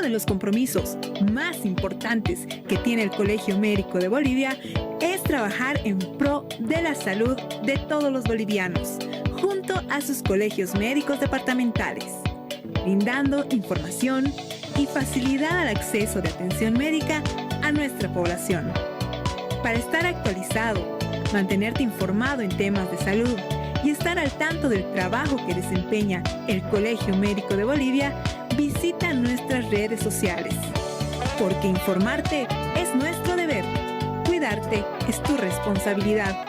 de los compromisos más importantes que tiene el Colegio Médico de Bolivia es trabajar en pro de la salud de todos los bolivianos, junto a sus colegios médicos departamentales, brindando información y facilidad al acceso de atención médica a nuestra población. Para estar actualizado, mantenerte informado en temas de salud y estar al tanto del trabajo que desempeña el Colegio Médico de Bolivia, visita nuestras redes sociales. Porque informarte es nuestro deber. Cuidarte es tu responsabilidad.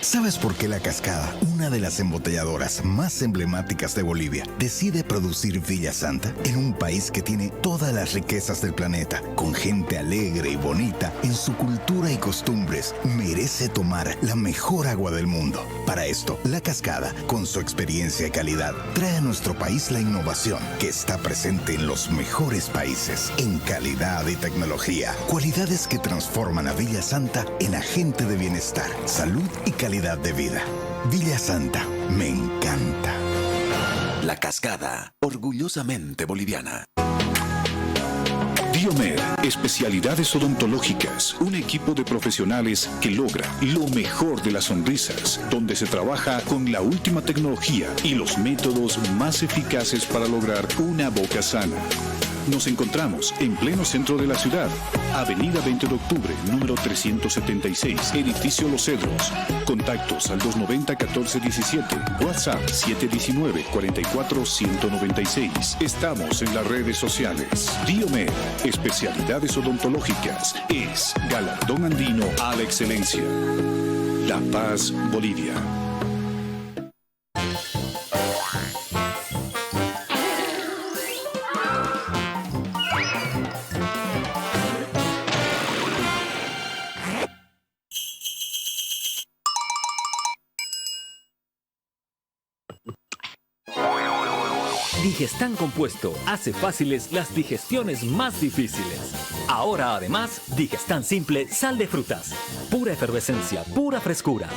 ¿Sabes por qué La Cascada, una de las embotelladoras más emblemáticas de Bolivia, decide producir Villa Santa en un país que tiene todas las riquezas del planeta, con gente alegre y bonita en su cultura y costumbres? Merece tomar la mejor agua del mundo. Para esto, La Cascada, con su experiencia y calidad, trae a nuestro país la innovación que está presente en los mejores países en calidad y tecnología. Cualidades que transforman a Villa Santa en agente de bienestar, salud y calidad de vida. Villa Santa, me encanta. La Cascada, orgullosamente boliviana. Diomed, especialidades odontológicas, un equipo de profesionales que logra lo mejor de las sonrisas, donde se trabaja con la última tecnología y los métodos más eficaces para lograr una boca sana. Nos encontramos en pleno centro de la ciudad, Avenida 20 de Octubre, número 376, Edificio Los Cedros. Contactos al 290-1417, WhatsApp 719-44-196. Estamos en las redes sociales. Diomed, especialidades odontológicas, es galardón andino a la excelencia. La Paz, Bolivia. Digestan Compuesto hace fáciles las digestiones más difíciles. Ahora además, Digestan Simple Sal de Frutas. Pura efervescencia, pura frescura.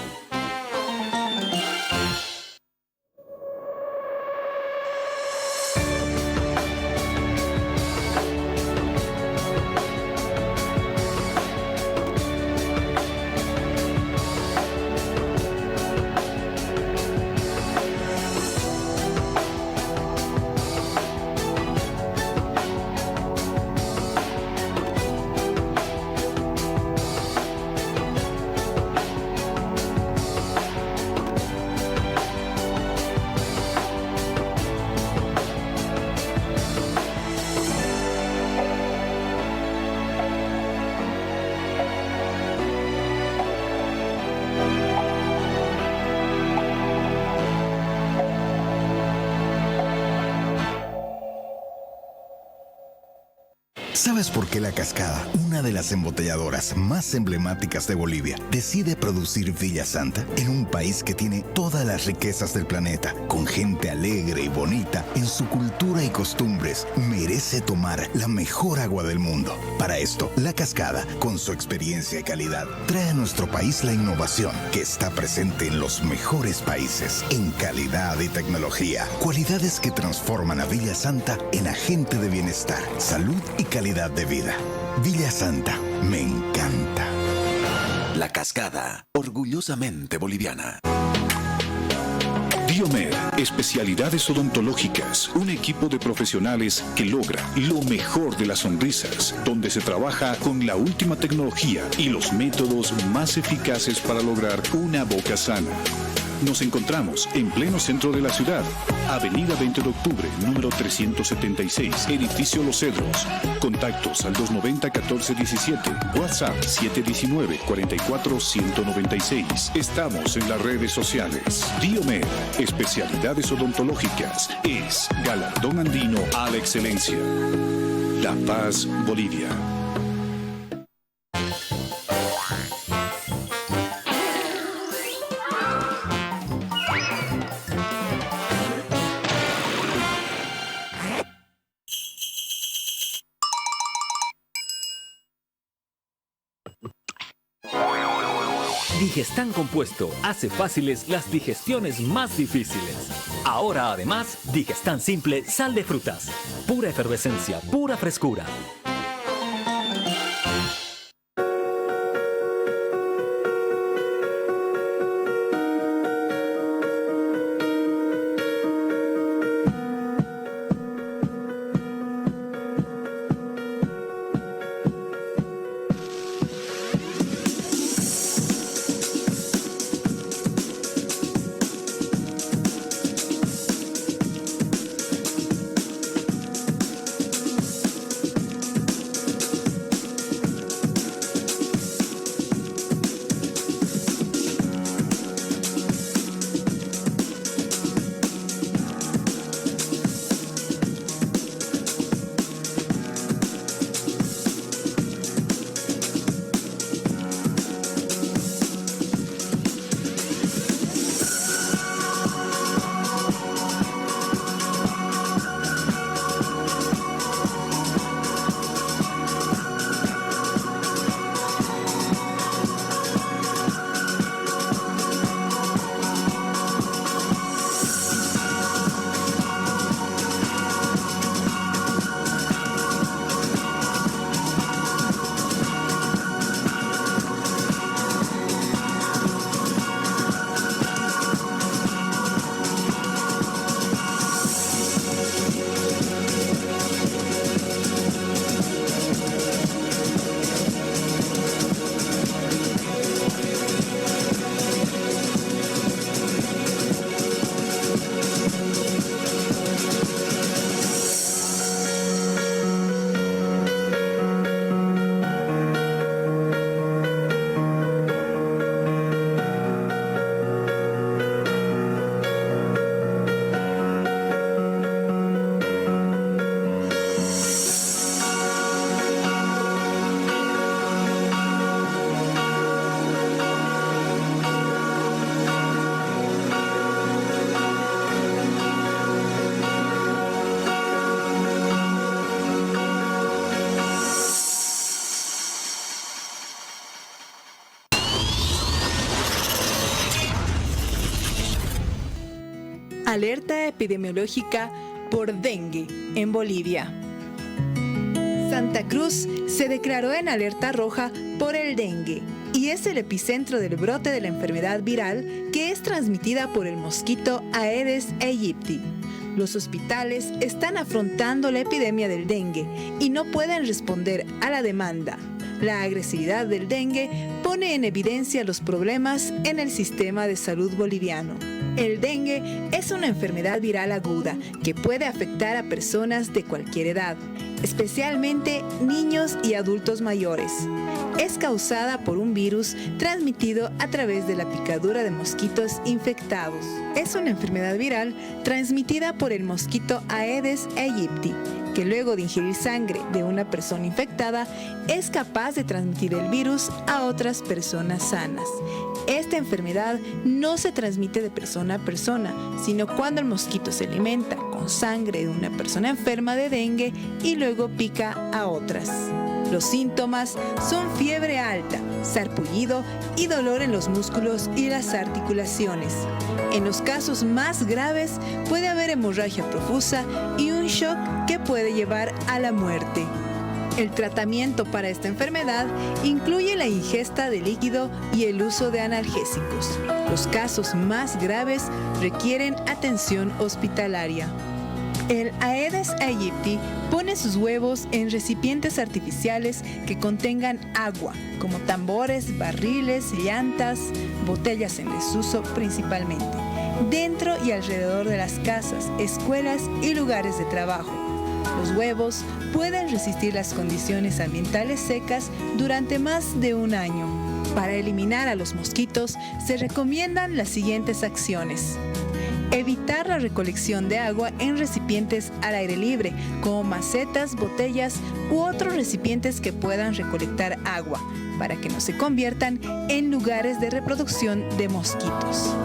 ¿Sabes por qué La Cascada, una de las embotelladoras más emblemáticas de Bolivia, decide producir Villa Santa en un país que tiene todas las riquezas del planeta, con gente alegre y bonita en su cultura y costumbres? Merece tomar la mejor agua del mundo. Para esto, La Cascada, con su experiencia y calidad, trae a nuestro país la innovación que está presente en los mejores países en calidad y tecnología. Cualidades que transforman a Villa Santa en agente de bienestar, salud y calidad de vida. Villa Santa, me encanta. La Cascada, orgullosamente boliviana. Diomed, especialidades odontológicas, un equipo de profesionales que logra lo mejor de las sonrisas, donde se trabaja con la última tecnología y los métodos más eficaces para lograr una boca sana. Nos encontramos en pleno centro de la ciudad, Avenida 20 de Octubre, número 376, Edificio Los Cedros. Contactos al 290-1417, WhatsApp 719-44-196. Estamos en las redes sociales. Diomed, especialidades odontológicas, es galardón andino a la excelencia. La Paz, Bolivia. Digestan Compuesto hace fáciles las digestiones más difíciles. Ahora además, Digestan Simple Sal de Frutas. Pura efervescencia, pura frescura. Alerta epidemiológica por dengue en Bolivia. Santa Cruz se declaró en alerta roja por el dengue y es el epicentro del brote de la enfermedad viral que es transmitida por el mosquito Aedes aegypti. Los hospitales están afrontando la epidemia del dengue y no pueden responder a la demanda. La agresividad del dengue pone en evidencia los problemas en el sistema de salud boliviano. El dengue es una enfermedad viral aguda que puede afectar a personas de cualquier edad, especialmente niños y adultos mayores. Es causada por un virus transmitido a través de la picadura de mosquitos infectados. Es una enfermedad viral transmitida por el mosquito Aedes aegypti, que luego de ingerir sangre de una persona infectada es capaz de transmitir el virus a otras personas sanas. Esta enfermedad no se transmite de persona a persona, sino cuando el mosquito se alimenta con sangre de una persona enferma de dengue y luego pica a otras. Los síntomas son fiebre alta, sarpullido y dolor en los músculos y las articulaciones. En los casos más graves puede haber hemorragia profusa y un shock que puede llevar a la muerte. El tratamiento para esta enfermedad incluye la ingesta de líquido y el uso de analgésicos. Los casos más graves requieren atención hospitalaria. El Aedes aegypti pone sus huevos en recipientes artificiales que contengan agua, como tambores, barriles, llantas, botellas en desuso principalmente, dentro y alrededor de las casas, escuelas y lugares de trabajo. Los huevos pueden resistir las condiciones ambientales secas durante más de un año. Para eliminar a los mosquitos se recomiendan las siguientes acciones. Evitar la recolección de agua en recipientes al aire libre, como macetas, botellas u otros recipientes que puedan recolectar agua, para que no se conviertan en lugares de reproducción de mosquitos.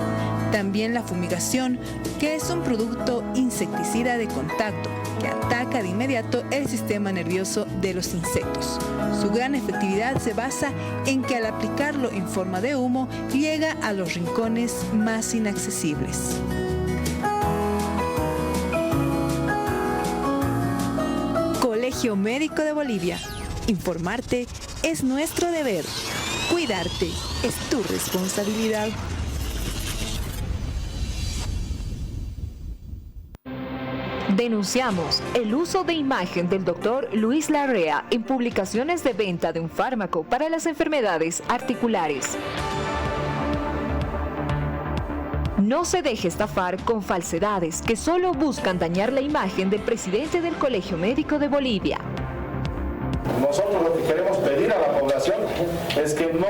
También la fumigación, que es un producto insecticida de contacto que ataca de inmediato el sistema nervioso de los insectos. Su gran efectividad se basa en que al aplicarlo en forma de humo llega a los rincones más inaccesibles. Colegio Médico de Bolivia. Informarte es nuestro deber. Cuidarte es tu responsabilidad. Denunciamos el uso de imagen del Dr. Luis Larrea en publicaciones de venta de un fármaco para las enfermedades articulares. No se deje estafar con falsedades que solo buscan dañar la imagen del presidente del Colegio Médico de Bolivia. Nosotros lo que queremos pedir a la población es que no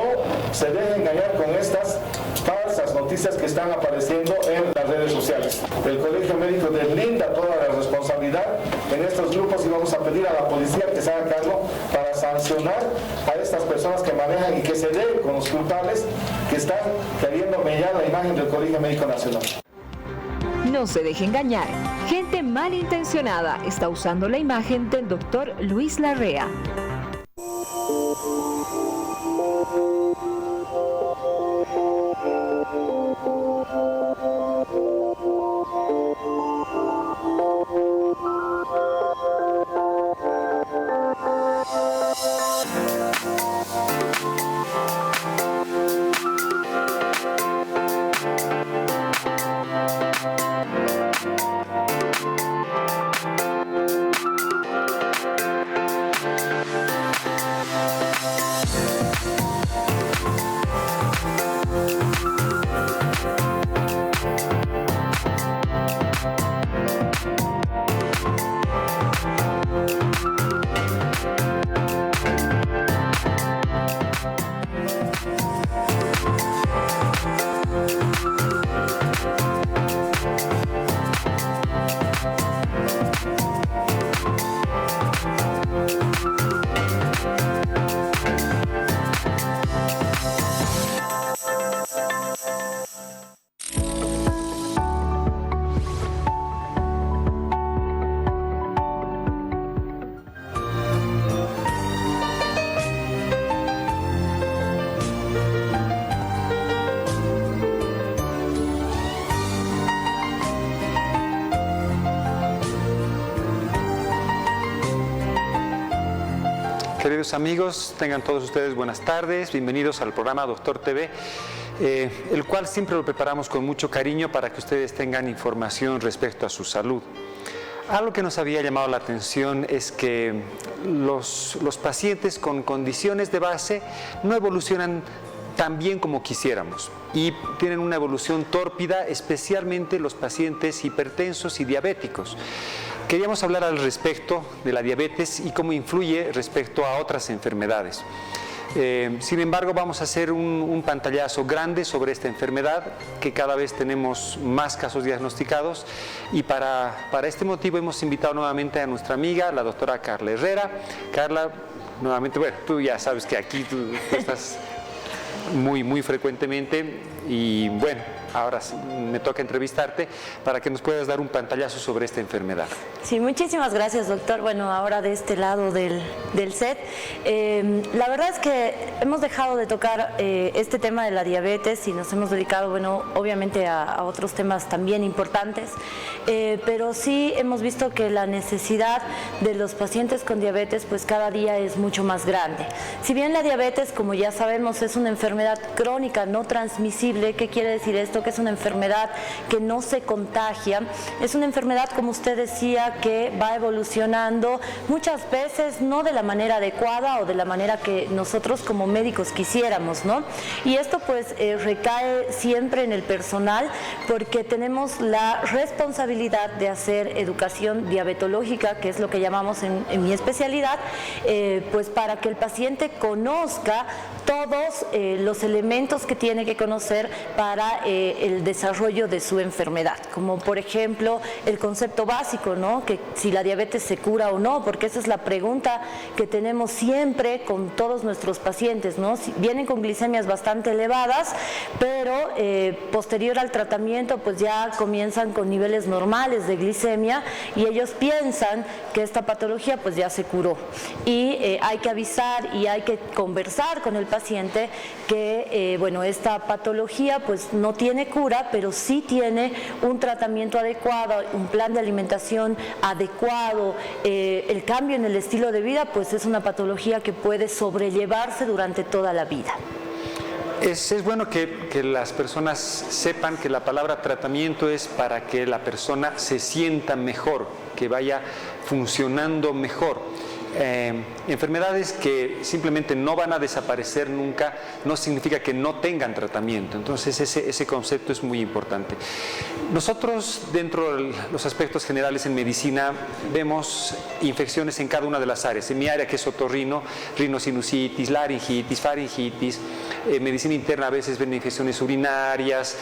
se deje engañar con estas falsas noticias que están apareciendo en las redes sociales. El Colegio Médico deslinda toda la responsabilidad en estos grupos y vamos a pedir a la policía que se haga cargo para sancionar a estas personas que manejan y que se den con los culpables que están queriendo mellar la imagen del Colegio Médico Nacional. No se deje engañar. Gente malintencionada está usando la imagen del Dr. Luis Larrea. Queridos amigos, tengan todos ustedes buenas tardes, bienvenidos al programa Doctor TV, el cual siempre lo preparamos con mucho cariño para que ustedes tengan información respecto a su salud. Algo que nos había llamado la atención es que los pacientes con condiciones de base no evolucionan tan bien como quisiéramos y tienen una evolución tórpida, especialmente los pacientes hipertensos y diabéticos. Queríamos hablar al respecto de la diabetes y cómo influye respecto a otras enfermedades. Sin embargo, vamos a hacer un pantallazo grande sobre esta enfermedad, que cada vez tenemos más casos diagnosticados, y para este motivo hemos invitado nuevamente a nuestra amiga, la doctora Carla Herrera. Carla, nuevamente, bueno, tú ya sabes que aquí tú estás muy frecuentemente y bueno, ahora me toca entrevistarte para que nos puedas dar un pantallazo sobre esta enfermedad. Sí, muchísimas gracias, doctor. Bueno, ahora de este lado del set, la verdad es que hemos dejado de tocar este tema de la diabetes y nos hemos dedicado, bueno, obviamente a otros temas también importantes, pero sí hemos visto que la necesidad de los pacientes con diabetes pues cada día es mucho más grande. Si bien la diabetes, como ya sabemos, es una enfermedad crónica no transmisible, ¿qué quiere decir esto? Que es una enfermedad que no se contagia, es una enfermedad, como usted decía, que va evolucionando muchas veces no de la manera adecuada o de la manera que nosotros como médicos quisiéramos, ¿no? Y esto pues recae siempre en el personal, porque tenemos la responsabilidad de hacer educación diabetológica, que es lo que llamamos en mi especialidad, pues para que el paciente conozca todos los elementos que tiene que conocer para el desarrollo de su enfermedad, como por ejemplo el concepto básico, ¿no? Que si la diabetes se cura o no, porque esa es la pregunta que tenemos siempre con todos nuestros pacientes, ¿no? Si vienen con glicemias bastante elevadas, pero posterior al tratamiento pues ya comienzan con niveles normales de glicemia y ellos piensan que esta patología pues ya se curó, y hay que avisar y hay que conversar con el paciente que bueno, esta patología pues no tiene cura, pero sí tiene un tratamiento adecuado, un plan de alimentación adecuado, el cambio en el estilo de vida pues es una patología que puede sobrellevarse durante toda la vida. Es bueno que las personas sepan que la palabra tratamiento es para que la persona se sienta mejor, que vaya funcionando mejor. Enfermedades que simplemente no van a desaparecer nunca no significa que no tengan tratamiento. Entonces ese concepto es muy importante. Nosotros, dentro de los aspectos generales en medicina, vemos infecciones en cada una de las áreas. En mi área, que es otorrino, rinosinusitis, laringitis, faringitis, medicina interna a veces ven infecciones urinarias,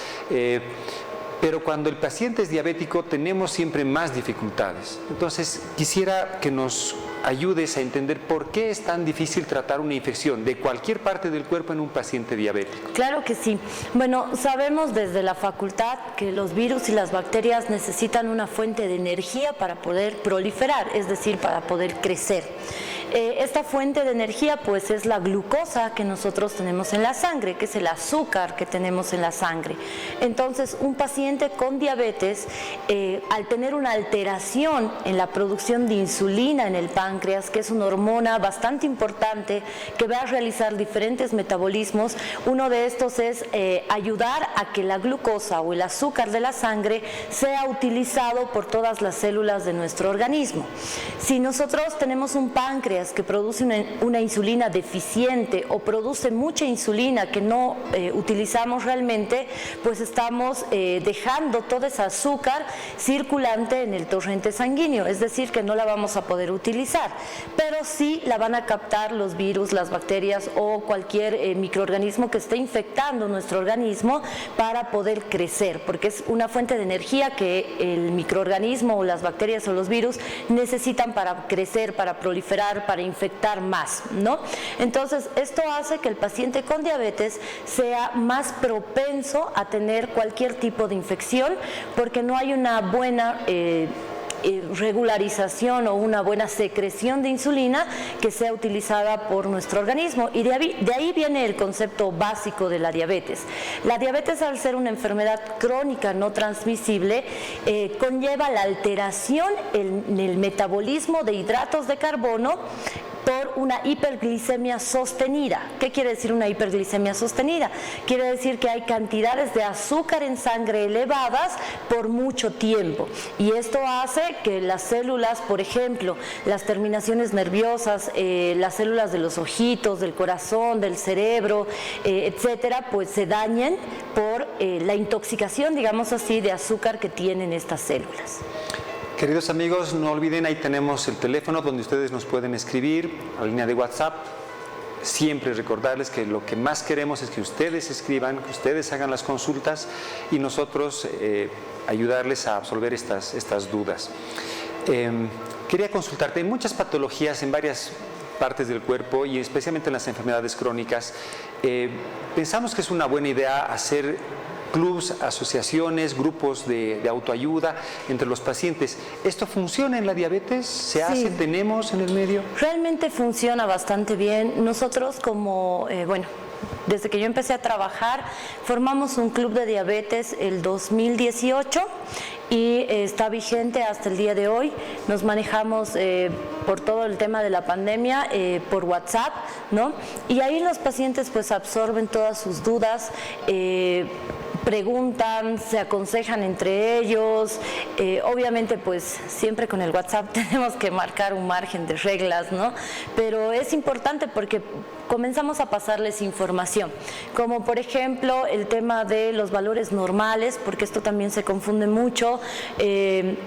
pero cuando el paciente es diabético tenemos siempre más dificultades. Entonces quisiera que nos ayudes a entender por qué es tan difícil tratar una infección de cualquier parte del cuerpo en un paciente diabético. Claro que sí. Bueno, sabemos desde la facultad que los virus y las bacterias necesitan una fuente de energía para poder proliferar, es decir, para poder crecer. Esta fuente de energía pues es la glucosa que nosotros tenemos en la sangre, que es el azúcar que tenemos en la sangre. Entonces un paciente con diabetes, al tener una alteración en la producción de insulina en el páncreas, que es una hormona bastante importante que va a realizar diferentes metabolismos, uno de estos es ayudar a que la glucosa o el azúcar de la sangre sea utilizado por todas las células de nuestro organismo. Si nosotros tenemos un páncreas que produce una insulina deficiente o produce mucha insulina que no utilizamos realmente, pues estamos dejando toda esa azúcar circulante en el torrente sanguíneo, es decir, que no la vamos a poder utilizar, pero sí la van a captar los virus, las bacterias o cualquier microorganismo que esté infectando nuestro organismo para poder crecer, porque es una fuente de energía que el microorganismo o las bacterias o los virus necesitan para crecer, para proliferar, para infectar más, ¿no? Entonces, esto hace que el paciente con diabetes sea más propenso a tener cualquier tipo de infección, porque no hay una buena regularización o una buena secreción de insulina que sea utilizada por nuestro organismo, y de ahí viene el concepto básico de la diabetes. La diabetes, al ser una enfermedad crónica no transmisible, conlleva la alteración en el metabolismo de hidratos de carbono por una hiperglicemia sostenida. ¿Qué quiere decir una hiperglicemia sostenida? Quiere decir que hay cantidades de azúcar en sangre elevadas por mucho tiempo, y esto hace que las células, por ejemplo, las terminaciones nerviosas, las células de los ojitos, del corazón, del cerebro, etcétera, pues se dañen por la intoxicación, digamos así, de azúcar que tienen estas células. Queridos amigos, no olviden, ahí tenemos el teléfono donde ustedes nos pueden escribir, la línea de WhatsApp. Siempre recordarles que lo que más queremos es que ustedes escriban, que ustedes hagan las consultas y nosotros ayudarles a absolver estas dudas. Quería consultarte, hay muchas patologías en varias partes del cuerpo y especialmente en las enfermedades crónicas. Pensamos que es una buena idea hacer clubs, asociaciones, grupos de autoayuda entre los pacientes. ¿Esto funciona en la diabetes? ¿Se hace? ¿Tenemos en el medio? Realmente funciona bastante bien. Nosotros desde que yo empecé a trabajar, formamos un club de diabetes el 2018 y está vigente hasta el día de hoy. Nos manejamos por todo el tema de la pandemia por WhatsApp, ¿no? Y ahí los pacientes pues absorben todas sus dudas, preguntan, se aconsejan entre ellos. Obviamente pues siempre con el WhatsApp tenemos que marcar un margen de reglas, ¿no? Pero es importante porque comenzamos a pasarles información, como por ejemplo el tema de los valores normales, porque esto también se confunde mucho,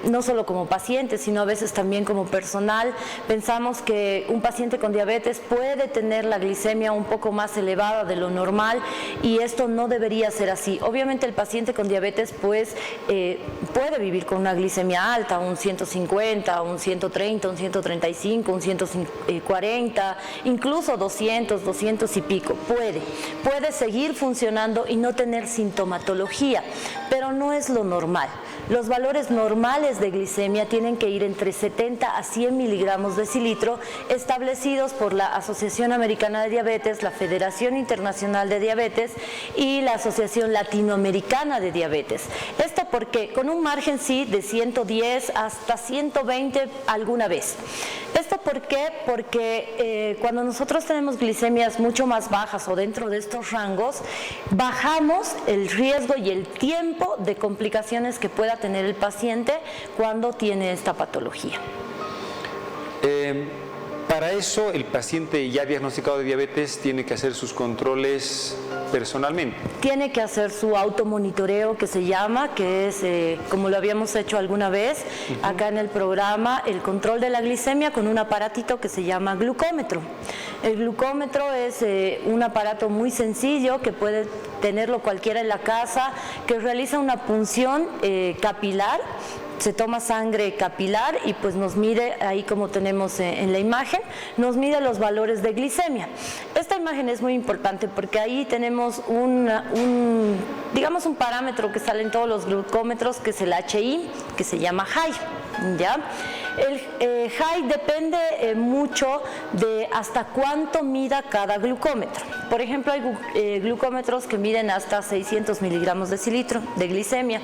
no solo como pacientes, sino a veces también como personal. Pensamos que un paciente con diabetes puede tener la glicemia un poco más elevada de lo normal y esto no debería ser así. Obviamente el paciente con diabetes pues puede vivir con una glicemia alta, un 150, un 130, un 135, un 140, incluso 200, 200 y pico. Puede seguir funcionando y no tener sintomatología, pero no es lo normal. Los valores normales de glicemia tienen que ir entre 70 a 100 miligramos decilitro, establecidos por la Asociación Americana de Diabetes, la Federación Internacional de Diabetes y la Asociación Latinoamericana de Diabetes. Esto porque con un margen sí de 110 hasta 120 alguna vez. ¿Esto por qué? Porque cuando nosotros tenemos glicemias mucho más bajas o dentro de estos rangos, bajamos el riesgo y el tiempo de complicaciones que pueda tener el paciente cuando tiene esta patología. Para eso, el paciente ya diagnosticado de diabetes tiene que hacer sus controles personalmente. Tiene que hacer su automonitoreo, que se llama, que es, como lo habíamos hecho alguna vez, acá en el programa, el control de la glicemia con un aparatito que se llama glucómetro. El glucómetro es un aparato muy sencillo que puede tenerlo cualquiera en la casa, que realiza una punción capilar. Se toma sangre capilar y pues nos mide, ahí como tenemos en la imagen, nos mide los valores de glicemia. Esta imagen es muy importante porque ahí tenemos digamos un parámetro que sale en todos los glucómetros, que es el HI, que se llama HI, ¿ya? El HI depende mucho de hasta cuánto mida cada glucómetro. Por ejemplo, hay glucómetros que miden hasta 600 miligramos decilitro de glicemia.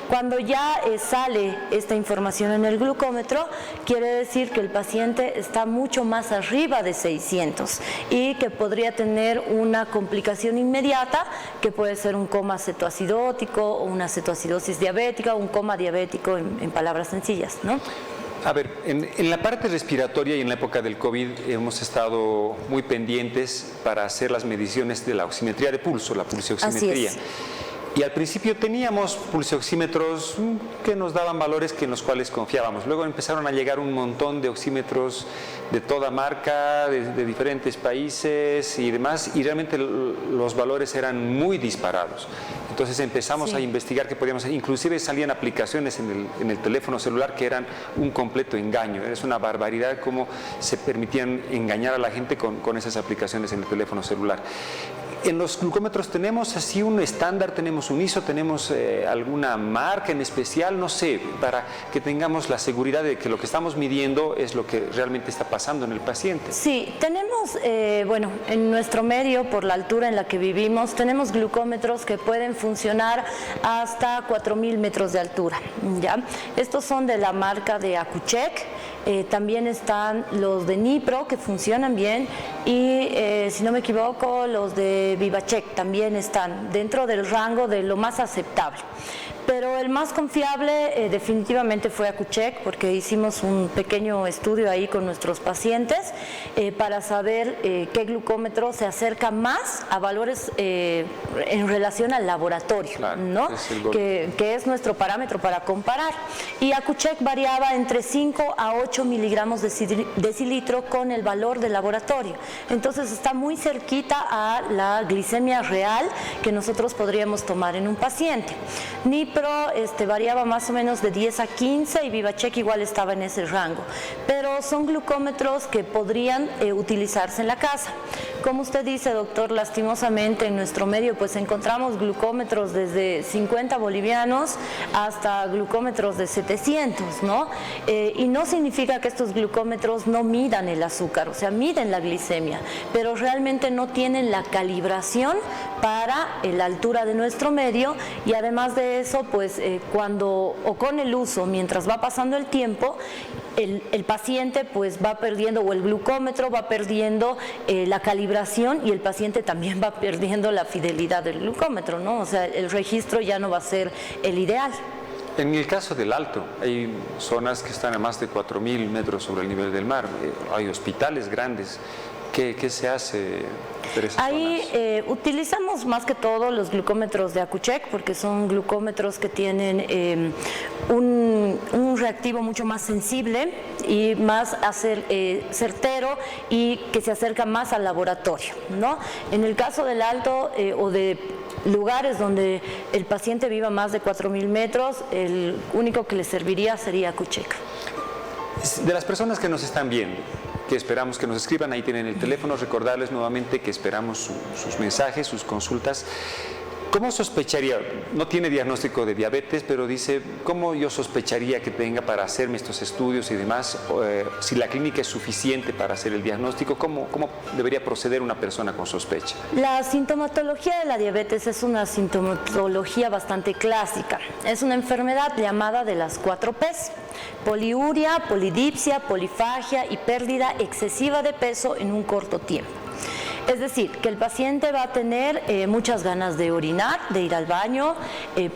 Cuando ya sale esta información en el glucómetro, quiere decir que el paciente está mucho más arriba de 600 y que podría tener una complicación inmediata, que puede ser un coma cetoacidótico o una cetoacidosis diabética o un coma diabético en palabras sencillas, ¿no? A ver, en la parte respiratoria y en la época del COVID hemos estado muy pendientes para hacer las mediciones de la oximetría de pulso, la pulsioximetría. Y al principio teníamos pulsioxímetros que nos daban valores en los cuales confiábamos. Luego empezaron a llegar un montón de oxímetros de toda marca, de diferentes países y demás, y realmente los valores eran muy disparados. Entonces empezamos a investigar qué podíamos hacer. Inclusive salían aplicaciones en el teléfono celular que eran un completo engaño. Es una barbaridad cómo se permitían engañar a la gente con esas aplicaciones en el teléfono celular. En los glucómetros tenemos así un estándar, tenemos un ISO, tenemos alguna marca en especial, no sé, para que tengamos la seguridad de que lo que estamos midiendo es lo que realmente está pasando en el paciente. Sí, tenemos, bueno, en nuestro medio, por la altura en la que vivimos, tenemos glucómetros que pueden funcionar hasta 4.000 metros de altura, ¿ya? Estos son de la marca de Accu-Chek. También están los de Nipro, que funcionan bien, y si no me equivoco, los de VivaCheck también están dentro del rango de lo más aceptable. Pero el más confiable definitivamente fue Accu-Chek, porque hicimos un pequeño estudio ahí con nuestros pacientes para saber qué glucómetro se acerca más a valores en relación al laboratorio, claro, ¿no? Que es nuestro parámetro para comparar. Y Accu-Chek variaba entre 5 a 8 miligramos de decilitro con el valor del laboratorio. Entonces está muy cerquita a la glicemia real que nosotros podríamos tomar en un paciente. Nipro variaba más o menos de 10 a 15 y VivaCheck igual estaba en ese rango, pero son glucómetros que podrían utilizarse en la casa. Como usted dice, doctor, lastimosamente en nuestro medio pues encontramos glucómetros desde 50 bolivianos hasta glucómetros de 700, ¿no? Y no significa que estos glucómetros no midan el azúcar, o sea, miden la glicemia, pero realmente no tienen la calibración para la altura de nuestro medio, y además de eso, pues cuando o con el uso, mientras va pasando el tiempo, el paciente pues va perdiendo, o el glucómetro va perdiendo la calibración, y el paciente también va perdiendo la fidelidad del glucómetro, ¿no? O sea, el registro ya no va a ser el ideal. En el caso del Alto, hay zonas que están a más de 4.000 metros sobre el nivel del mar, hay hospitales grandes. ¿Qué se hace? Ahí utilizamos más que todo los glucómetros de Accu-Chek porque son glucómetros que tienen un reactivo mucho más sensible y más certero y que se acerca más al laboratorio, ¿no? En el caso del alto o de lugares donde el paciente viva más de 4.000 metros, el único que le serviría sería Accu-Chek. De las personas que nos están viendo, que esperamos que nos escriban, ahí tienen el teléfono, recordarles nuevamente que esperamos sus mensajes, sus consultas. ¿Cómo sospecharía? No tiene diagnóstico de diabetes, pero dice, ¿cómo yo sospecharía que tenga para hacerme estos estudios y demás? Si la clínica es suficiente para hacer el diagnóstico, ¿cómo debería proceder una persona con sospecha? La sintomatología de la diabetes es una sintomatología bastante clásica. Es una enfermedad llamada de las 4 P's. Poliuria, polidipsia, polifagia y pérdida excesiva de peso en un corto tiempo. Es decir, que el paciente va a tener muchas ganas de orinar, de ir al baño,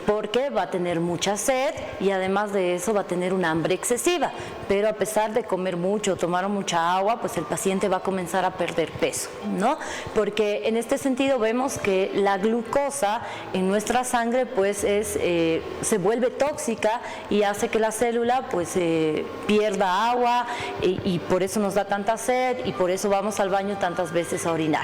porque va a tener mucha sed y además de eso va a tener una hambre excesiva. Pero a pesar de comer mucho, tomar mucha agua, pues el paciente va a comenzar a perder peso, ¿no? Porque en este sentido vemos que la glucosa en nuestra sangre pues se vuelve tóxica y hace que la célula pues pierda agua y por eso nos da tanta sed y por eso vamos al baño tantas veces a orinar.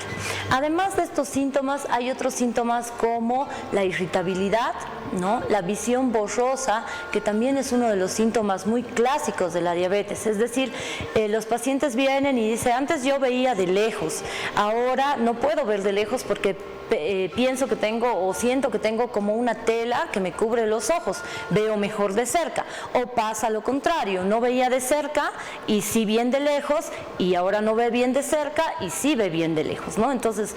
Además de estos síntomas, hay otros síntomas como la irritabilidad, ¿no? La visión borrosa, que también es uno de los síntomas muy clásicos de la diabetes. Es decir, los pacientes vienen y dicen, antes yo veía de lejos, ahora no puedo ver de lejos porque pienso que tengo o siento que tengo como una tela que me cubre los ojos, veo mejor de cerca. O pasa lo contrario, no veía de cerca y sí bien de lejos y ahora no ve bien de cerca y sí ve bien de lejos, ¿no? Entonces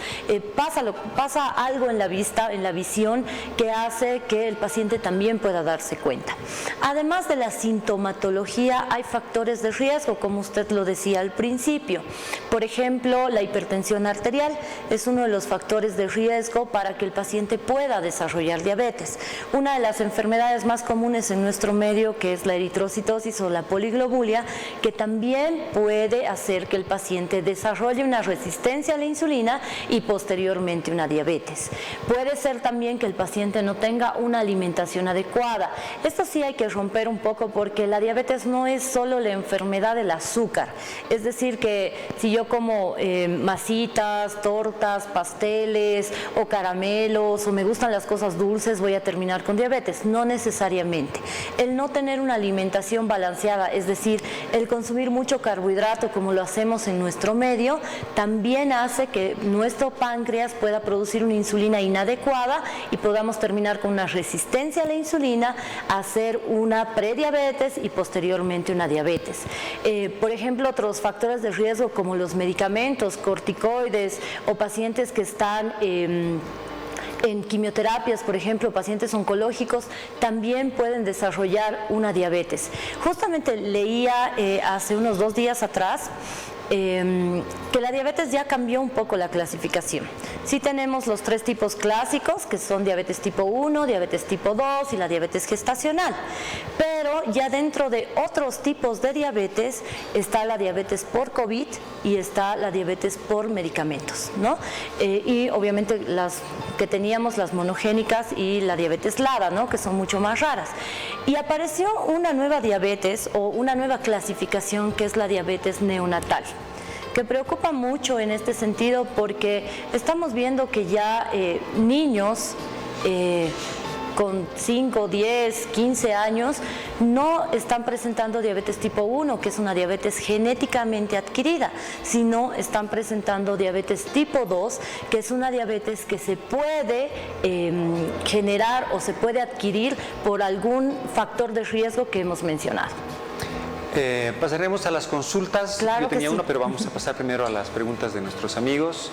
pasa algo en la vista, en la visión, que hace que el paciente también pueda darse cuenta. Además de la sintomatología, hay factores de riesgo, como usted lo decía al principio. Por ejemplo, la hipertensión arterial es uno de los factores de riesgo para que el paciente pueda desarrollar diabetes. Una de las enfermedades más comunes en nuestro medio, que es la eritrocitosis o la poliglobulia, que también puede hacer que el paciente desarrolle una resistencia a la insulina y posteriormente una diabetes. Puede ser también que el paciente no tenga una alimentación adecuada. Esto sí hay que romper un poco porque la diabetes no es solo la enfermedad del azúcar. Es decir, que si yo como masitas, tortas, pasteles o caramelos o me gustan las cosas dulces, voy a terminar con diabetes. No necesariamente. El no tener una alimentación balanceada, es decir, el consumir mucho carbohidrato como lo hacemos en nuestro medio, también hace que nuestro páncreas pueda producir una insulina inadecuada y podamos terminar con una resistencia a la insulina, hacer una prediabetes y posteriormente una diabetes. Por ejemplo, otros factores de riesgo como los medicamentos, corticoides o pacientes que están en quimioterapias, por ejemplo, pacientes oncológicos, también pueden desarrollar una diabetes. Justamente leía hace unos 2 días atrás que la diabetes ya cambió un poco la clasificación. Sí tenemos los 3 tipos clásicos, que son diabetes tipo 1, diabetes tipo 2 y la diabetes gestacional. Pero ya dentro de otros tipos de diabetes está la diabetes por COVID y está la diabetes por medicamentos, ¿no? Y obviamente las que teníamos, las monogénicas y la diabetes LADA, ¿no? Que son mucho más raras. Y apareció una nueva diabetes o una nueva clasificación que es la diabetes neonatal, que preocupa mucho en este sentido porque estamos viendo que ya niños con 5, 10, 15 años no están presentando diabetes tipo 1, que es una diabetes genéticamente adquirida, sino están presentando diabetes tipo 2, que es una diabetes que se puede generar o se puede adquirir por algún factor de riesgo que hemos mencionado. Pasaremos a las consultas. Claro. Yo tenía sí. uno, pero vamos a pasar primero a las preguntas de nuestros amigos.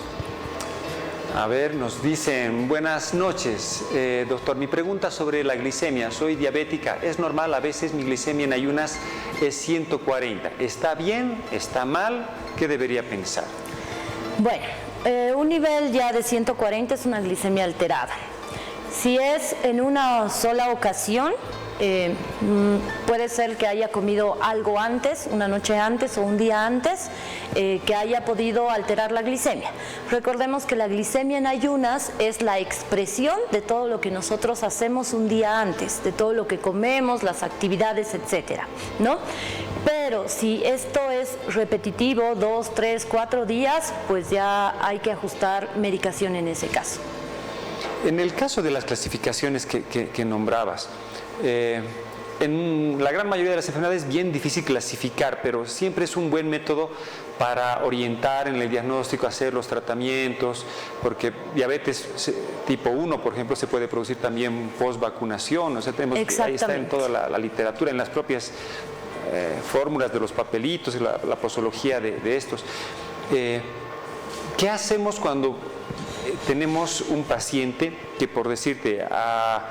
A ver, nos dicen, buenas noches, doctor, mi pregunta sobre la glicemia, soy diabética, ¿es normal? A veces mi glicemia en ayunas es 140, ¿está bien? ¿Está mal? ¿Qué debería pensar? Bueno, un nivel ya de 140 es una glicemia alterada. Si es en una sola ocasión, puede ser que haya comido algo antes, una noche antes o un día antes, que haya podido alterar la glicemia. Recordemos que la glicemia en ayunas es la expresión de todo lo que nosotros hacemos un día antes, de todo lo que comemos, las actividades, etcétera, ¿no? Pero si esto es repetitivo, 2, 3, 4 días, pues ya hay que ajustar medicación en ese caso. En el caso de las clasificaciones que nombrabas, en la gran mayoría de las enfermedades es bien difícil clasificar, pero siempre es un buen método para orientar en el diagnóstico, hacer los tratamientos, porque diabetes tipo 1, por ejemplo, se puede producir también post-vacunación, o sea, ahí está en toda la literatura, en las propias fórmulas de los papelitos y la posología de estos. ¿Qué hacemos cuando tenemos un paciente que, por decirte, ha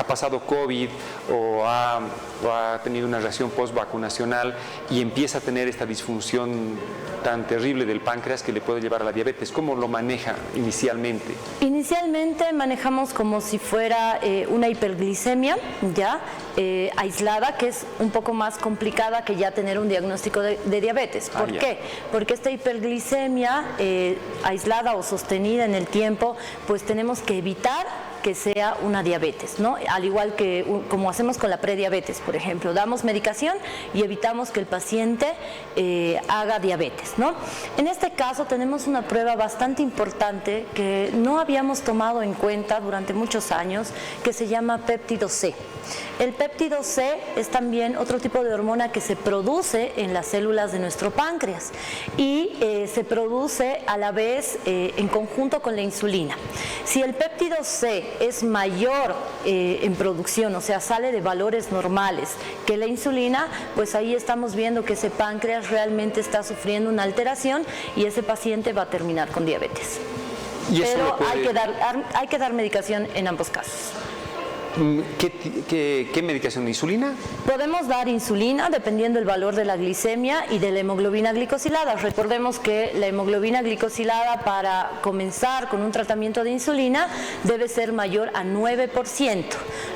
pasado COVID o ha tenido una reacción post-vacunacional y empieza a tener esta disfunción tan terrible del páncreas que le puede llevar a la diabetes? ¿Cómo lo maneja inicialmente? Inicialmente manejamos como si fuera una hiperglicemia ya aislada, que es un poco más complicada que ya tener un diagnóstico de diabetes. ¿Por qué? Porque esta hiperglicemia aislada o sostenida en el tiempo, pues tenemos que evitar que sea una diabetes, ¿no? Al igual que como hacemos con la prediabetes, por ejemplo, damos medicación y evitamos que el paciente haga diabetes, ¿no? En este caso tenemos una prueba bastante importante que no habíamos tomado en cuenta durante muchos años, que se llama péptido C. El péptido C es también otro tipo de hormona que se produce en las células de nuestro páncreas y se produce a la vez en conjunto con la insulina. Si el péptido C es mayor en producción, o sea, sale de valores normales que la insulina, pues ahí estamos viendo que ese páncreas realmente está sufriendo una alteración y ese paciente va a terminar con diabetes. Pero hay que dar medicación en ambos casos. ¿Qué medicación? ¿Insulina? Podemos dar insulina dependiendo del valor de la glicemia y de la hemoglobina glicosilada. Recordemos que la hemoglobina glicosilada, para comenzar con un tratamiento de insulina, debe ser mayor a 9%.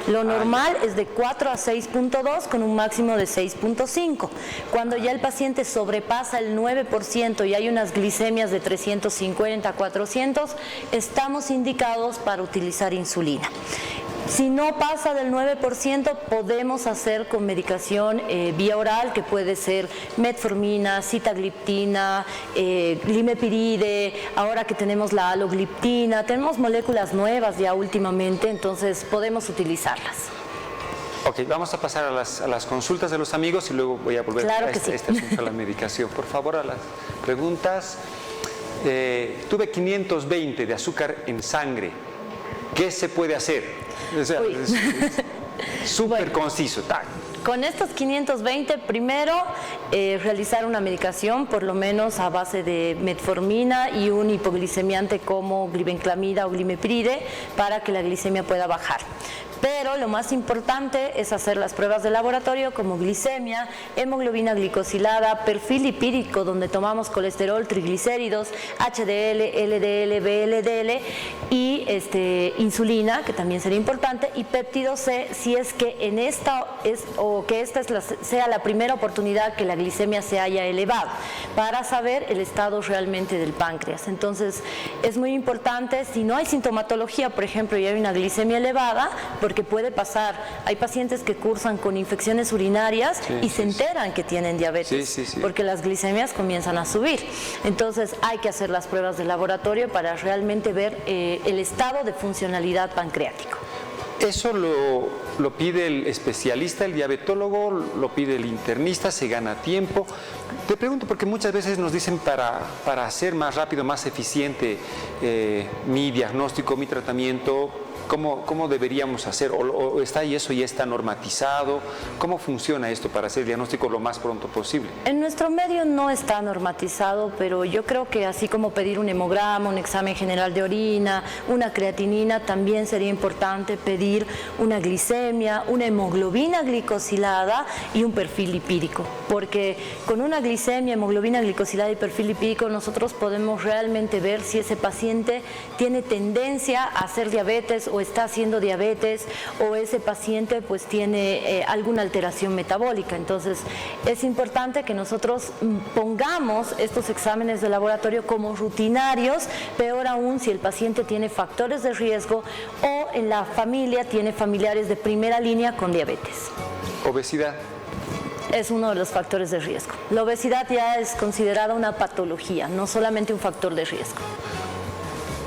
Lo normal es de 4 a 6.2 con un máximo de 6.5. Cuando ya el paciente sobrepasa el 9% y hay unas glicemias de 350, 400, estamos indicados para utilizar insulina. Si no pasa del 9%, podemos hacer con medicación vía oral, que puede ser metformina, sitagliptina, glimepiride, ahora que tenemos la alogliptina, tenemos moléculas nuevas ya últimamente, entonces podemos utilizarlas. Ok, vamos a pasar a las consultas de los amigos y luego voy a volver a este asunto, a la medicación. Por favor, a las preguntas. Tuve 520 de azúcar en sangre. ¿Qué se puede hacer? O sea, es súper conciso. Con estos 520, primero realizar una medicación, por lo menos a base de metformina y un hipoglicemiante como glibenclamida o glimepiride, para que la glicemia pueda bajar. Pero lo más importante es hacer las pruebas de laboratorio como glicemia, hemoglobina glicosilada, perfil lipídico, donde tomamos colesterol, triglicéridos, HDL, LDL, VLDL y insulina, que también sería importante, y péptido C, si es que en esta sea la primera oportunidad que la glicemia se haya elevado, para saber el estado realmente del páncreas. Entonces, es muy importante, si no hay sintomatología, por ejemplo, y hay una glicemia elevada, porque puede pasar, hay pacientes que cursan con infecciones urinarias y se enteran que tienen diabetes, porque las glicemias comienzan a subir. Entonces hay que hacer las pruebas de laboratorio para realmente ver el estado de funcionalidad pancreático. ¿Eso lo pide el especialista, el diabetólogo, lo pide el internista, se gana tiempo? Te pregunto porque muchas veces nos dicen para hacer más rápido, más eficiente mi diagnóstico, mi tratamiento, ¿cómo deberíamos hacer? ¿O está y eso ya está normatizado? ¿Cómo funciona esto para hacer el diagnóstico lo más pronto posible? En nuestro medio no está normatizado, pero yo creo que así como pedir un hemograma, un examen general de orina, una creatinina, también sería importante pedir una glicemia, una hemoglobina glicosilada y un perfil lipídico, porque con una glicemia, hemoglobina glicosilada y perfil lipídico nosotros podemos realmente ver si ese paciente tiene tendencia a hacer diabetes o o está haciendo diabetes o ese paciente pues tiene alguna alteración metabólica. Entonces es importante que nosotros pongamos estos exámenes de laboratorio como rutinarios, peor aún si el paciente tiene factores de riesgo o en la familia tiene familiares de primera línea con diabetes. Obesidad. Es uno de los factores de riesgo. La obesidad ya es considerada una patología, no solamente un factor de riesgo.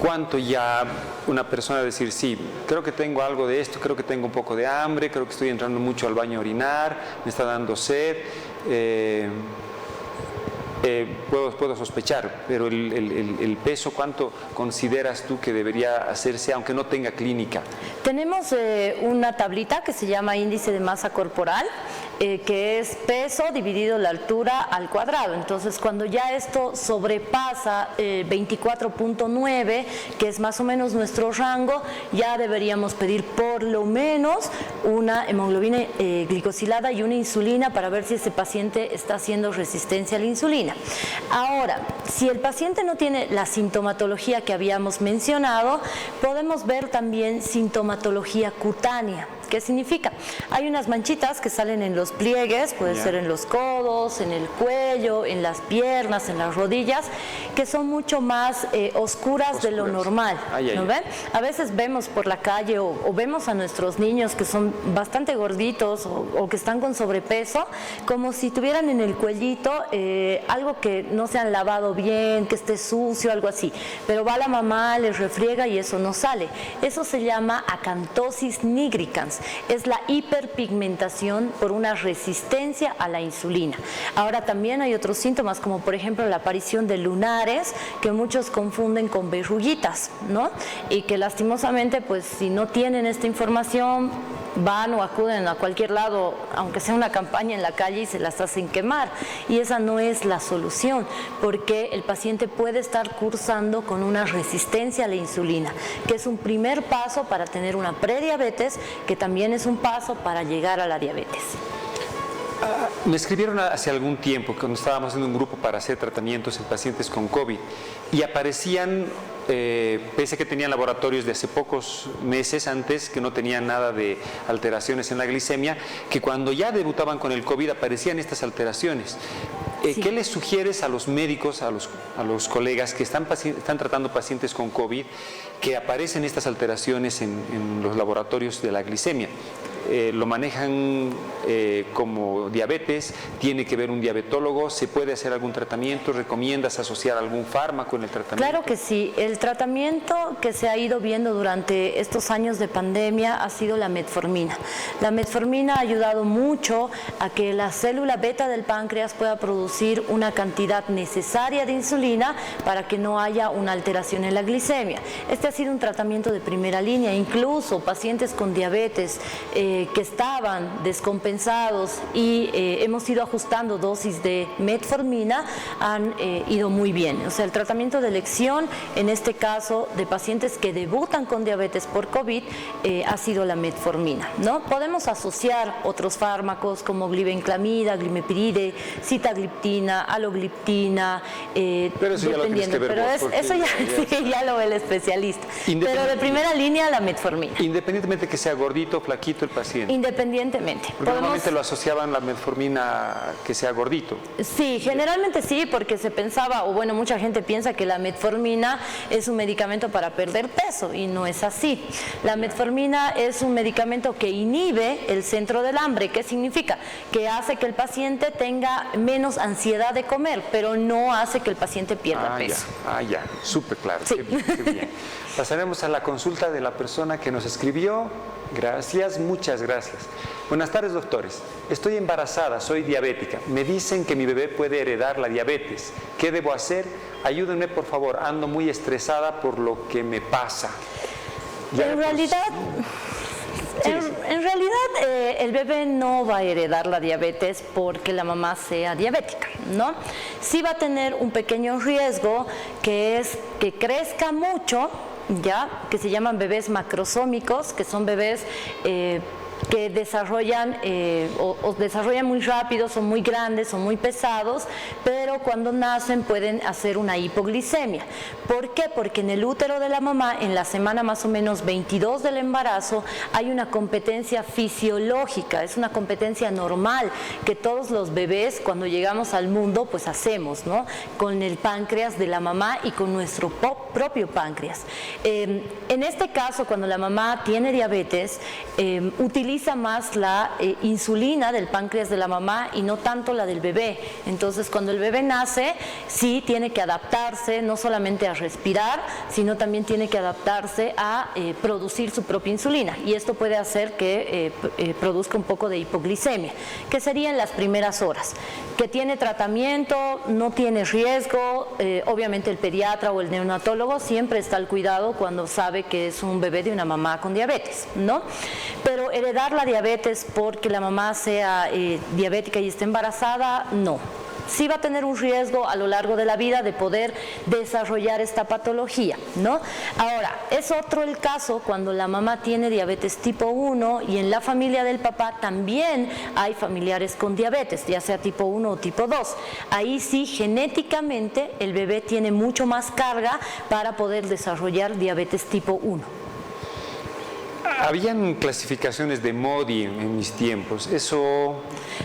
¿Cuánto ya una persona decir, sí, creo que tengo algo de esto, creo que tengo un poco de hambre, creo que estoy entrando mucho al baño a orinar, me está dando sed, puedo sospechar, pero el peso, ¿cuánto consideras tú que debería hacerse, aunque no tenga clínica? Tenemos una tablita que se llama índice de masa corporal, que es peso dividido la altura al cuadrado. Entonces, cuando ya esto sobrepasa 24.9, que es más o menos nuestro rango, ya deberíamos pedir por lo menos una hemoglobina glicosilada y una insulina para ver si ese paciente está haciendo resistencia a la insulina. Ahora, si el paciente no tiene la sintomatología que habíamos mencionado, podemos ver también sintomatología cutánea. ¿Qué significa? Hay unas manchitas que salen en los pliegues, puede ser en los codos, en el cuello, en las piernas, en las rodillas, que son mucho más oscuras de lo normal. ¿No ven? A veces vemos por la calle o vemos a nuestros niños que son bastante gorditos o que están con sobrepeso, como si tuvieran en el cuellito algo que no se han lavado bien, que esté sucio, algo así. Pero va la mamá, les refriega y eso no sale. Eso se llama acantosis nigricans. Es la hiperpigmentación por una resistencia a la insulina. Ahora también hay otros síntomas, como por ejemplo la aparición de lunares, que muchos confunden con verruguitas, ¿no? Y que lastimosamente, pues si no tienen esta información, van o acuden a cualquier lado, aunque sea una campaña en la calle, y se las hacen quemar. Y esa no es la solución, porque el paciente puede estar cursando con una resistencia a la insulina, que es un primer paso para tener una prediabetes, que también es un paso para llegar a la diabetes. Me escribieron hace algún tiempo, cuando estábamos haciendo un grupo para hacer tratamientos en pacientes con COVID, y aparecían, pese a que tenían laboratorios de hace pocos meses antes, que no tenían nada de alteraciones en la glicemia, que cuando ya debutaban con el COVID aparecían estas alteraciones. Sí. ¿Qué les sugieres a los médicos, a los colegas que están tratando pacientes con COVID, que aparecen estas alteraciones en los laboratorios de la glicemia? Lo manejan como diabetes, tiene que ver un diabetólogo, ¿se puede hacer algún tratamiento? ¿Recomiendas asociar algún fármaco en el tratamiento? Claro que sí, el tratamiento que se ha ido viendo durante estos años de pandemia ha sido la metformina. La metformina ha ayudado mucho a que la célula beta del páncreas pueda producir una cantidad necesaria de insulina para que no haya una alteración en la glicemia. Este ha sido un tratamiento de primera línea, incluso pacientes con diabetes que estaban descompensados y hemos ido ajustando dosis de metformina, han ido muy bien. O sea, el tratamiento de elección, en este caso de pacientes que debutan con diabetes por COVID, ha sido la metformina, ¿no? Podemos asociar otros fármacos como glibenclamida, glimepiride, sitagliptina, alogliptina, pero eso dependiendo. Eso ya, sí, ya lo ve el especialista. Pero de primera línea la metformina. Independientemente que sea gordito o flaquito el paciente. Independientemente. Porque normalmente lo asociaban la metformina que sea gordito. Sí, generalmente sí, porque se pensaba, o bueno, mucha gente piensa que la metformina es un medicamento para perder peso y no es así. La metformina es un medicamento que inhibe el centro del hambre. ¿Qué significa? Que hace que el paciente tenga menos ansiedad de comer, pero no hace que el paciente pierda peso. Ya, súper claro. Sí. Qué bien. Pasaremos a la consulta de la persona que nos escribió. Gracias, muchas gracias. Buenas tardes, doctores. Estoy embarazada, soy diabética. Me dicen que mi bebé puede heredar la diabetes. ¿Qué debo hacer? Ayúdenme, por favor. Ando muy estresada por lo que me pasa. En realidad, el bebé no va a heredar la diabetes porque la mamá sea diabética, ¿no? Sí va a tener un pequeño riesgo, que es que crezca mucho, ya, que se llaman bebés macrosómicos, que son bebés que desarrollan o desarrollan muy rápido, son muy grandes, son muy pesados, pero cuando nacen pueden hacer una hipoglicemia. ¿Por qué? Porque en el útero de la mamá, en la semana más o menos 22 del embarazo, hay una competencia fisiológica, es una competencia normal que todos los bebés cuando llegamos al mundo pues hacemos, ¿no? Con el páncreas de la mamá y con nuestro propio páncreas. En este caso, cuando la mamá tiene diabetes, utiliza más la insulina del páncreas de la mamá y no tanto la del bebé. Entonces, cuando el bebé nace, sí tiene que adaptarse no solamente a respirar, sino también tiene que adaptarse a producir su propia insulina. Y esto puede hacer que produzca un poco de hipoglicemia, que sería en las primeras horas. Que tiene tratamiento, no tiene riesgo, obviamente el pediatra o el neonatólogo siempre está al cuidado cuando sabe que es un bebé de una mamá con diabetes, ¿no? Pero heredar la diabetes porque la mamá sea diabética y esté embarazada, no. Sí va a tener un riesgo a lo largo de la vida de poder desarrollar esta patología, ¿no? Ahora, es otro el caso cuando la mamá tiene diabetes tipo 1 y en la familia del papá también hay familiares con diabetes, ya sea tipo 1 o tipo 2. Ahí sí, genéticamente, el bebé tiene mucho más carga para poder desarrollar diabetes tipo 1. Habían clasificaciones de Modi en mis tiempos, eso...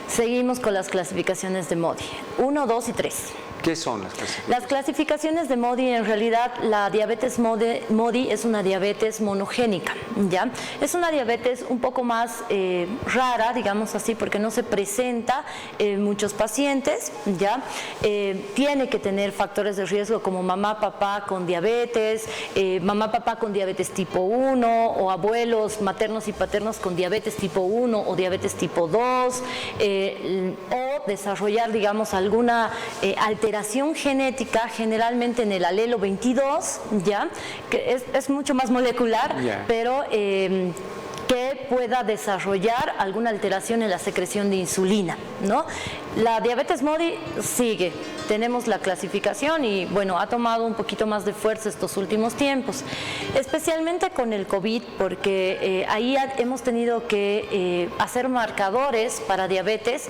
Seguimos con las clasificaciones de Modi, 1, 2 y 3. ¿Qué son las clasificaciones? Las clasificaciones de Modi, en realidad, la diabetes Modi es una diabetes monogénica, ¿ya? Es una diabetes un poco más rara, digamos así, porque no se presenta en muchos pacientes, ¿ya? Tiene que tener factores de riesgo como mamá, papá con diabetes, mamá, papá con diabetes tipo 1, o abuelos maternos y paternos con diabetes tipo 1 o diabetes tipo 2, o desarrollar, digamos, alguna alteración genética, generalmente en el alelo 22, ¿ya? Que es mucho más molecular, pero que pueda desarrollar alguna alteración en la secreción de insulina, ¿no? La diabetes Modi sigue, tenemos la clasificación y bueno, ha tomado un poquito más de fuerza estos últimos tiempos, especialmente con el COVID, porque ahí hemos tenido que hacer marcadores para diabetes,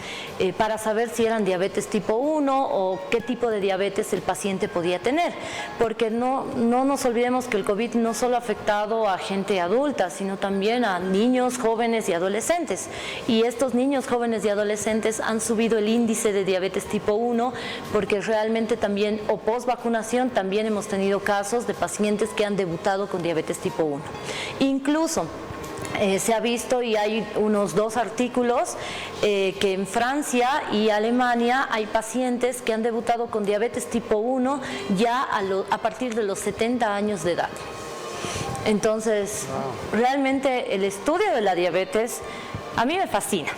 para saber si eran diabetes tipo 1 o qué tipo de diabetes el paciente podía tener, porque no nos olvidemos que el COVID no solo ha afectado a gente adulta, sino también a niños, jóvenes y adolescentes, y estos niños, jóvenes y adolescentes han subido el índice de diabetes tipo 1 porque realmente también, o post vacunación, también hemos tenido casos de pacientes que han debutado con diabetes tipo 1. Incluso se ha visto, y hay unos 2 artículos, que en Francia y Alemania hay pacientes que han debutado con diabetes tipo 1 ya a partir de los 70 años de edad. Entonces, realmente el estudio de la diabetes a mí me fascina.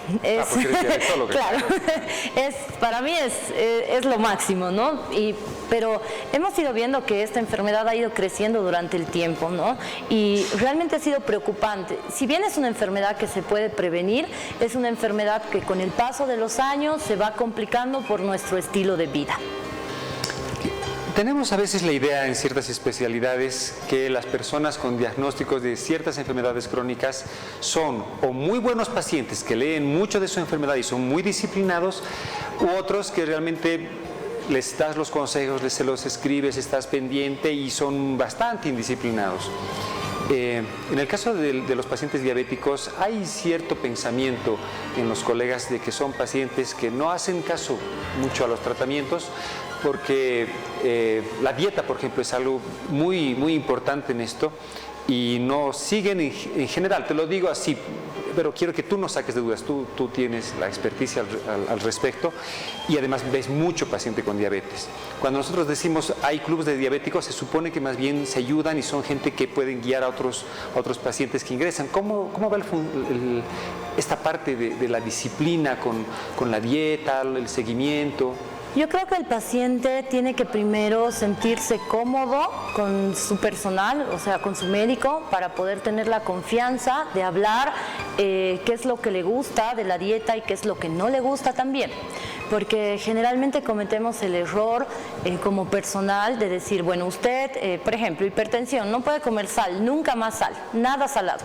Claro, para mí es lo máximo, ¿no? Pero hemos ido viendo que esta enfermedad ha ido creciendo durante el tiempo, ¿no? Y realmente ha sido preocupante. Si bien es una enfermedad que se puede prevenir, es una enfermedad que con el paso de los años se va complicando por nuestro estilo de vida. Tenemos a veces la idea en ciertas especialidades que las personas con diagnósticos de ciertas enfermedades crónicas son o muy buenos pacientes que leen mucho de su enfermedad y son muy disciplinados, u otros que realmente les das los consejos, se los escribes, estás pendiente y son bastante indisciplinados. En el caso de los pacientes diabéticos hay cierto pensamiento en los colegas de que son pacientes que no hacen caso mucho a los tratamientos porque la dieta, por ejemplo, es algo muy, muy importante en esto y no siguen en general, te lo digo así, pero quiero que tú no saques de dudas, tú tienes la experticia al respecto y además ves mucho paciente con diabetes. Cuando nosotros decimos hay clubes de diabéticos, se supone que más bien se ayudan y son gente que pueden guiar a otros pacientes que ingresan. ¿Cómo va esta parte de la disciplina con la dieta, el seguimiento? Yo creo que el paciente tiene que primero sentirse cómodo con su personal, o sea, con su médico, para poder tener la confianza de hablar qué es lo que le gusta de la dieta y qué es lo que no le gusta también. Porque generalmente cometemos el error como personal de decir, bueno, usted, por ejemplo, hipertensión, no puede comer sal, nunca más sal, nada salado.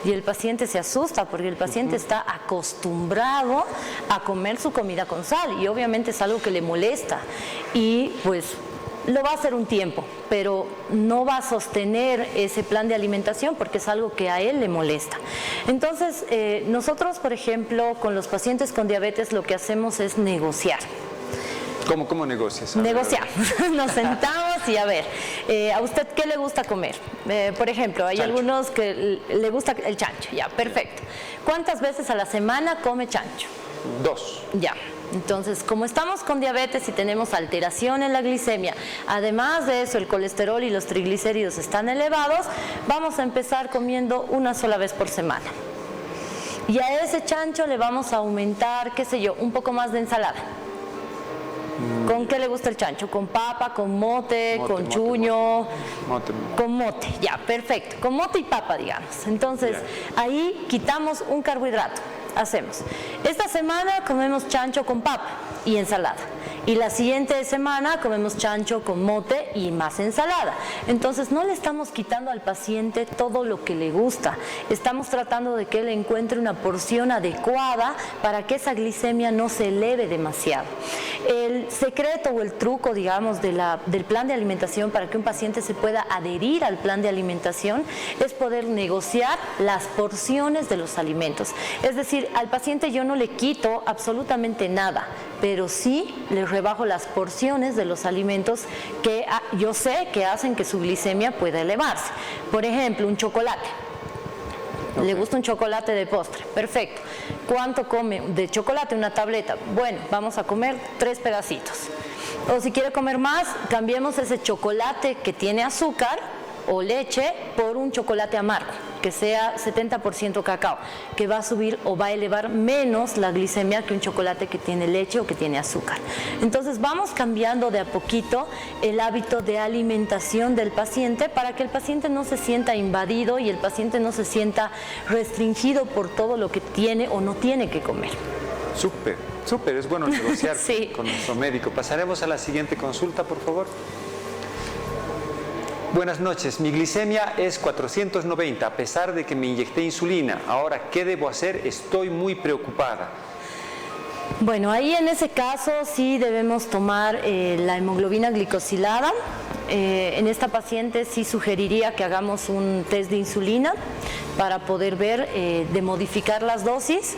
y el paciente se asusta porque el paciente está acostumbrado a comer su comida con sal y obviamente es algo que le molesta y pues lo va a hacer un tiempo, pero no va a sostener ese plan de alimentación porque es algo que a él le molesta. Entonces, nosotros, por ejemplo, con los pacientes con diabetes lo que hacemos es negociar. ¿Cómo negocias? Negociamos, nos sentamos y a ver, ¿a usted qué le gusta comer? Por ejemplo, hay algunos que le gusta el chancho, ya, perfecto. ¿Cuántas veces a la semana come chancho? 2. Ya. Entonces, como estamos con diabetes y tenemos alteración en la glicemia, además de eso el colesterol y los triglicéridos están elevados, vamos a empezar comiendo una sola vez por semana. Y a ese chancho le vamos a aumentar, qué sé yo, un poco más de ensalada. ¿Con qué le gusta el chancho? ¿Con papa, con mote, con chuño? Con mote, ya, perfecto. Con mote y papa, digamos. Entonces, ahí quitamos un carbohidrato. Hacemos. Esta semana comemos chancho con papa y ensalada. Y la siguiente semana comemos chancho con mote y más ensalada. Entonces no le estamos quitando al paciente todo lo que le gusta. Estamos tratando de que él encuentre una porción adecuada para que esa glicemia no se eleve demasiado. El secreto o el truco, digamos, del plan de alimentación para que un paciente se pueda adherir al plan de alimentación es poder negociar las porciones de los alimentos. Es decir, al paciente yo no le quito absolutamente nada, pero sí le rebajo las porciones de los alimentos que yo sé que hacen que su glicemia pueda elevarse. Por ejemplo, un chocolate. ¿Le gusta un chocolate de postre? Perfecto. ¿Cuánto come de chocolate? Una tableta. Bueno, vamos a comer 3 pedacitos. O si quiere comer más, cambiemos ese chocolate que tiene azúcar o leche por un chocolate amargo, que sea 70% cacao, que va a subir o va a elevar menos la glicemia que un chocolate que tiene leche o que tiene azúcar. Entonces vamos cambiando de a poquito el hábito de alimentación del paciente para que el paciente no se sienta invadido y el paciente no se sienta restringido por todo lo que tiene o no tiene que comer. Súper, es bueno negociar sí. con nuestro médico. Pasaremos a la siguiente consulta, por favor. Buenas noches, mi glicemia es 490 a pesar de que me inyecté insulina. Ahora, ¿qué debo hacer? Estoy muy preocupada. Bueno, ahí en ese caso sí debemos tomar la hemoglobina glicosilada. En esta paciente sí sugeriría que hagamos un test de insulina para poder ver de modificar las dosis.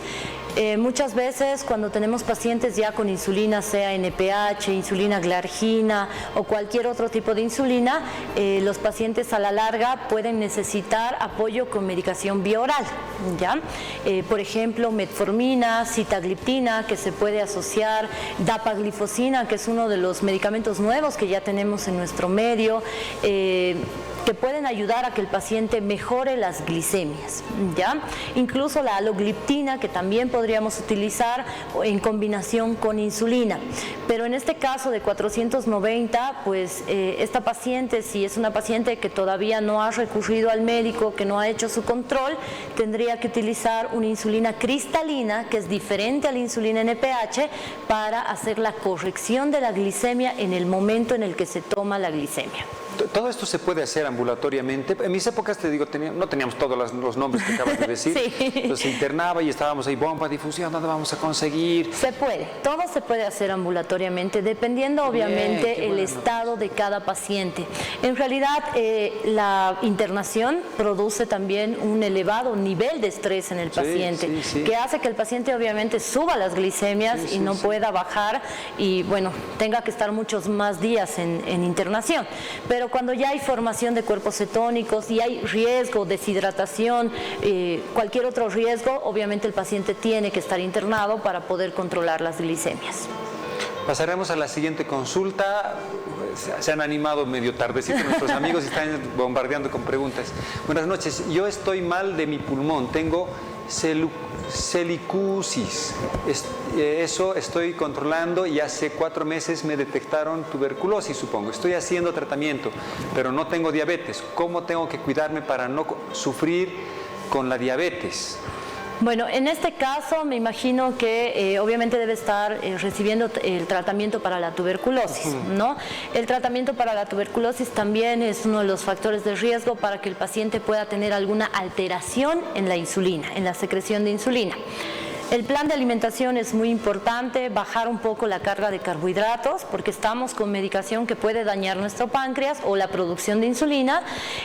Muchas veces cuando tenemos pacientes ya con insulina, sea NPH, insulina glargina o cualquier otro tipo de insulina, los pacientes a la larga pueden necesitar apoyo con medicación bioral, ¿ya? Por ejemplo, metformina, sitagliptina, que se puede asociar, dapaglifosina, que es uno de los medicamentos nuevos que ya tenemos en nuestro medio, que pueden ayudar a que el paciente mejore las glicemias, ¿ya? Incluso la alogliptina, que también podríamos utilizar en combinación con insulina. Pero en este caso de 490, pues esta paciente, si es una paciente que todavía no ha recurrido al médico, que no ha hecho su control, tendría que utilizar una insulina cristalina, que es diferente a la insulina NPH, para hacer la corrección de la glicemia en el momento en el que se toma la glicemia. Todo esto se puede hacer ambulatoriamente. En mis épocas, te digo, no teníamos todos los nombres que acabas de decir. Sí. Entonces se internaba y estábamos ahí, bomba, difusión, ¿dónde vamos a conseguir? Se puede, todo se puede hacer ambulatoriamente, dependiendo obviamente el estado de cada paciente. En realidad, la internación produce también un elevado nivel de estrés en el paciente, que hace que el paciente obviamente suba las glicemias y no pueda bajar y, bueno, tenga que estar muchos más días en internación. Pero cuando ya hay formación de cuerpos cetónicos y hay riesgo, deshidratación, cualquier otro riesgo, obviamente el paciente tiene que estar internado para poder controlar las glicemias. Pasaremos a la siguiente consulta. Se han animado medio tardecito nuestros amigos y están bombardeando con preguntas. Buenas noches, yo estoy mal de mi pulmón, tengo silicosis. Eso estoy controlando y hace 4 meses me detectaron tuberculosis, supongo. Estoy haciendo tratamiento, pero no tengo diabetes. ¿Cómo tengo que cuidarme para no sufrir con la diabetes? Bueno, en este caso me imagino que obviamente debe estar recibiendo el tratamiento para la tuberculosis, ¿no? El tratamiento para la tuberculosis también es uno de los factores de riesgo para que el paciente pueda tener alguna alteración en la insulina, en la secreción de insulina. El plan de alimentación es muy importante, bajar un poco la carga de carbohidratos, porque estamos con medicación que puede dañar nuestro páncreas o la producción de insulina,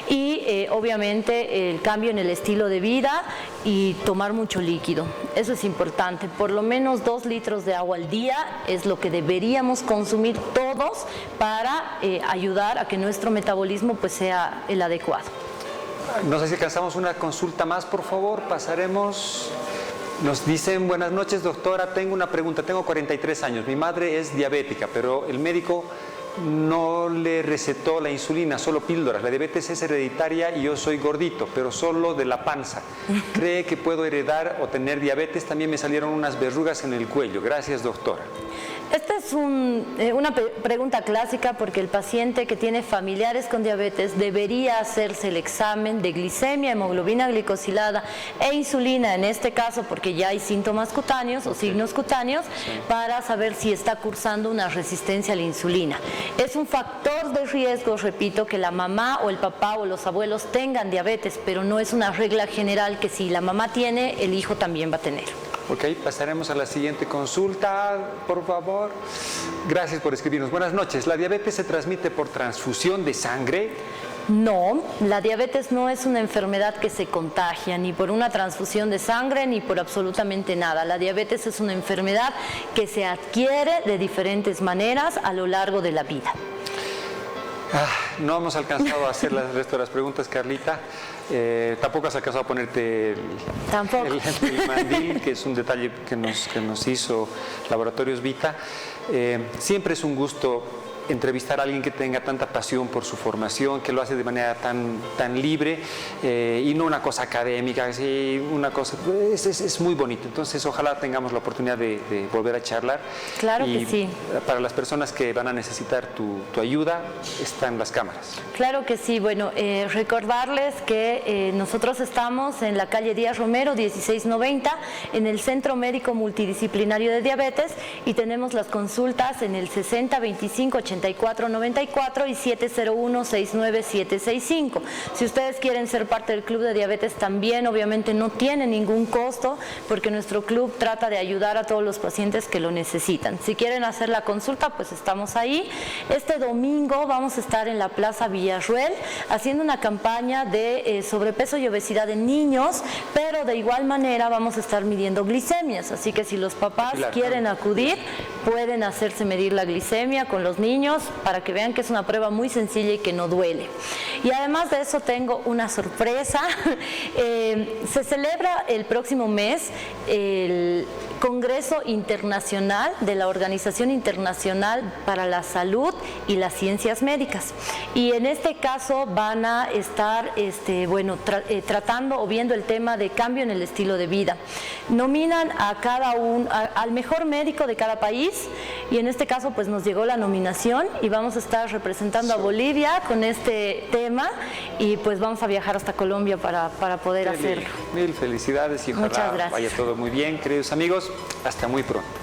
y obviamente el cambio en el estilo de vida y tomar mucho líquido. Eso es importante, por lo menos 2 litros de agua al día es lo que deberíamos consumir todos para ayudar a que nuestro metabolismo pues sea el adecuado. No sé si alcanzamos una consulta más, por favor, pasaremos. Nos dicen, buenas noches doctora, tengo una pregunta, tengo 43 años, mi madre es diabética, pero el médico no le recetó la insulina, solo píldoras. La diabetes es hereditaria y yo soy gordito, pero solo de la panza. ¿Cree que puedo heredar o tener diabetes? También me salieron unas verrugas en el cuello. Gracias, doctora. Esta es una pregunta clásica porque el paciente que tiene familiares con diabetes debería hacerse el examen de glicemia, hemoglobina glicosilada e insulina en este caso porque ya hay síntomas cutáneos o signos cutáneos para saber si está cursando una resistencia a la insulina. Es un factor de riesgo, repito, que la mamá o el papá o los abuelos tengan diabetes, pero no es una regla general que si la mamá tiene, el hijo también va a tener. Ok, pasaremos a la siguiente consulta, por favor. Gracias por escribirnos. Buenas noches. ¿La diabetes se transmite por transfusión de sangre? No, la diabetes no es una enfermedad que se contagia ni por una transfusión de sangre ni por absolutamente nada. La diabetes es una enfermedad que se adquiere de diferentes maneras a lo largo de la vida. No hemos alcanzado a hacer el resto de las preguntas, Carlita. Tampoco has alcanzado a ponerte el mandil, que es un detalle que nos hizo Laboratorios Vita. Siempre es un gusto entrevistar a alguien que tenga tanta pasión por su formación, que lo hace de manera tan libre y no una cosa académica, una cosa, es muy bonito. Entonces ojalá tengamos la oportunidad de volver a charlar. Claro que sí. Para las personas que van a necesitar tu ayuda, están las cámaras. Claro que sí. Bueno, recordarles que nosotros estamos en la calle Díaz Romero 1690 en el Centro Médico Multidisciplinario de Diabetes y tenemos las consultas en el 60 25 84 94 y 701 69 765. Si ustedes quieren ser parte del Club de Diabetes también, obviamente no tiene ningún costo porque nuestro club trata de ayudar a todos los pacientes que lo necesitan. Si quieren hacer la consulta, pues estamos ahí. Este domingo vamos a estar en la Plaza Villarruel haciendo una campaña de sobrepeso y obesidad en niños, pero de igual manera vamos a estar midiendo glicemias, así que si los papás quieren acudir, pueden hacerse medir la glicemia con los niños para que vean que es una prueba muy sencilla y que no duele. Y además de eso tengo una sorpresa. Se celebra el próximo mes el Congreso Internacional de la Organización Internacional para la Salud y las Ciencias Médicas. Y en este caso van a estar tratando o viendo el tema de cambio en el estilo de vida. Nominan a al mejor médico de cada país y en este caso pues nos llegó la nominación y vamos a estar representando a Bolivia con este tema y pues vamos a viajar hasta Colombia para poder hacerlo. Mil felicidades y ojalá vaya todo muy bien, queridos amigos. Hasta muy pronto.